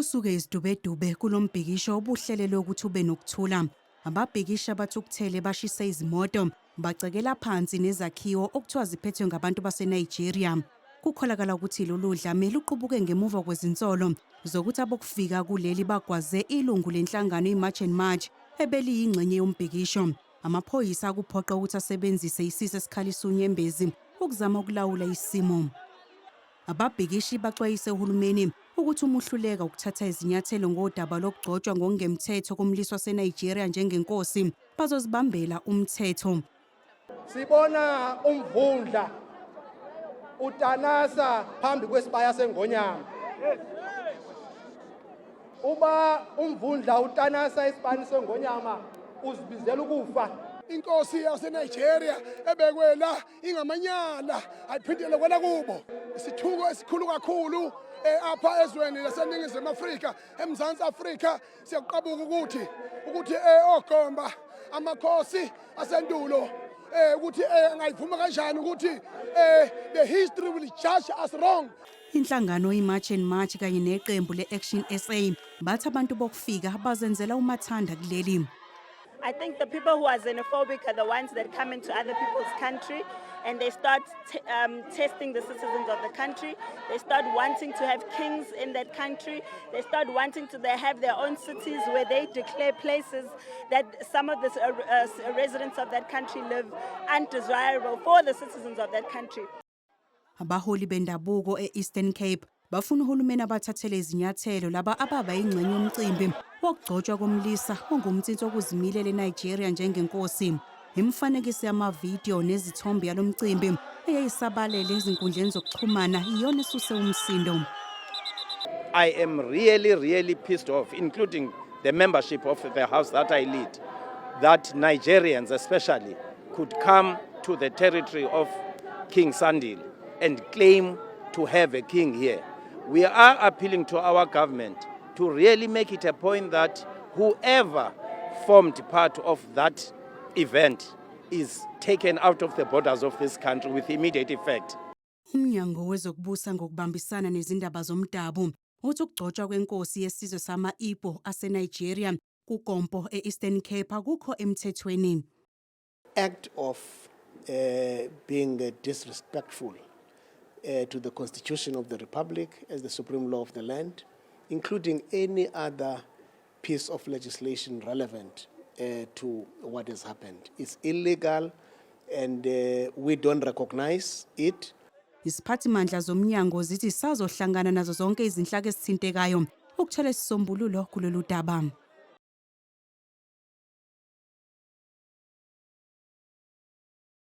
Kusuke isidubedube kulombhikisho obuhlelelwe ukuthi ube nokuthula. Ababhikisha abathukuthele bashise izimoto, bacekela phansi nezakhiwo okuthiwa ziphethwe ngabantu baseNigeria. Kukholakala ukuthi lolu dlame luqubuke ngemuva kwezinsolo zokuthi abokufika kuleli bagwaze ilungu lenhlangano iMarch and March ebeliyingxenye yombhikisho. Amaphoyisa akuphoqa ukuthi asebenzise isise esikhalisa unyembezi ukuzama ukulawula isimo. Ababhikishi baxwayise uhulumeni ukuthi umuhluleka ukuthatha izinyathelo ngodaba lokugcotshwa ngokungemthetho komliso waseNigeria njengenkosi bazozibambela umthetho. Sibona umvundla utanasa phambi kwesibaya seNgonyama. Uba umvundla utanasa esibani seNgonyama uzibizela ukufa. Inkosi yaseNigeria ebekwe la ingamanyala ayiphindele kwela kubo. Isithuko esikhulu kakhulu apha ezweni laseNingizimu Afrika, eMzantsi Afrika siyaqabuka ukuthi ogomba amakhosi asendulo ukuthi angayivuma kanjani ukuthi the history will judge us wrong. Inhlangano iMarch and March kanye neqembu leAction SA bathi abantu bokufika bazenzela umathanda kuleli. I think the people who are xenophobic are the ones that come into other people's country and they start testing the citizens of the country. They start wanting to have kings in that country. They start wanting to have their own cities where they declare places that some of the residents of that country live undesirable for the citizens of that country. Abaholi bendabuko eEastern Cape bafuna uhulumeni abathathele izinyathelo laba ababa ingxenye yomcimbi wokugcotshwa komlisa ongumtsinto okuzimilela eNigeria njengenkosi. Imifanekiso yamavidiyo nezithombe yalomcimbi eyayisabalele ezinkundleni zokuxhumana iyona esuse umsindo. I am really pissed off, including the membership of the house that I lead, that Nigerians especially could come to the territory of King Sandile and claim to have a king here. We are appealing to our government to really make it a point that whoever formed part of that event is taken out of the borders of this country with immediate effect. Umnyango wezokubusa ngokubambisana nezindaba zomdabu uthi ukugcotshwa kwenkosi yesizwe sama-Igbo aseNigeria kuGompo eEastern Cape akukho emthethweni. Act of being disrespectful to the Constitution of the Republic as the supreme law of the land, including any other piece of legislation relevant to what has happened. It's illegal and we don't recognize it. Isiphathimandla zomnyango zithi sazohlangana nazo zonke izinhlaka ezithintekayo ukuthola isisombululo kulolu daba.